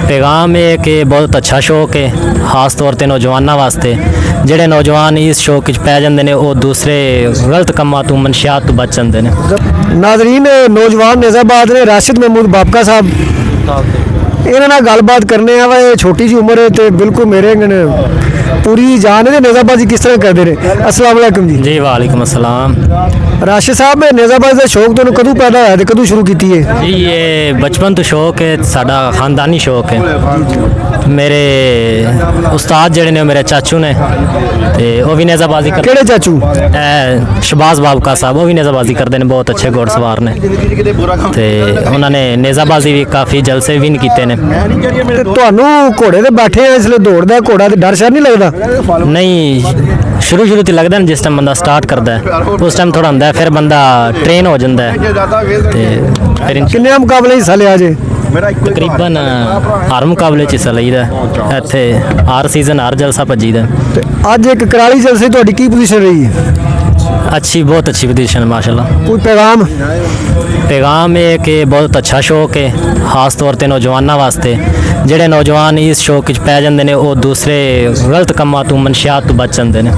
पैगाम है कि बहुत अच्छा शौक है, खास तौर पर नौजवानों वास्ते। ਜਿਹੜੇ नौजवान इस शौक च पै जाते हैं वो दूसरे गलत कामों तो मनशियात तो बच जाते हैं। नाजरीन नौजवान निज़ाबाद ने राशिद महमूद बाबका साहब इन्होंने नाल गलबात करने वा। ये छोटी जी उम्र है तो बिल्कुल मेरे पूरी जान है निज़ाबाजी किस तरह करते हैं। अस्सलाम वालेकुम जी। जी वालेकुम अस्सलाम। राशिद साहब निज़ाबाजी का शौक तुहानू कदों पैदा होया ते कदों शुरू की है? जी ये बचपन तो शौक है, साडा खानदानी शौक है। मेरे उस्ताद जड़े ने मेरे चाचू ने ते वो भी नेज़ाबाजी कर। केड़े चाचू? शहबाज बाबका साहब वो भी नेज़ाबाजी करते हैं, बहुत अच्छे घोड़सवार ने ते उन्होंने नेज़ाबाजी भी काफ़ी जलसे विन किए ने। ते तुहानू घोड़े ते बैठे हैं इसलिए दौड़दा घोड़ा ते डर शर नहीं लगता? नहीं शुरू तो लगता है जिस टाइम बंदा स्टार्ट करता है उस टाइम थोड़ा होंदा है, फिर बंदा ट्रेन हो जाता है ते फिर किन्ने मुकाबले हिस्सा लिया जे? तकरीबन हर मुकाबले च हिस्सा लईदा इत्थे, हर सीजन हर जलसा भजीदा। ते अज एक कराली जलसे तुहाडी की पोजीशन रही है? अच्छी, बहुत अच्छी पोजीशन है माशाल्लाह। कोई पैगाम? पैगाम है कि बहुत अच्छा शौक है, खास तौर पर नौजवानों वास्ते। ਜਿਹੜੇ नौजवान इस शौक च पै जाते हैं वो दूसरे गलत कामों तो मनशियात तो बच जाते हैं।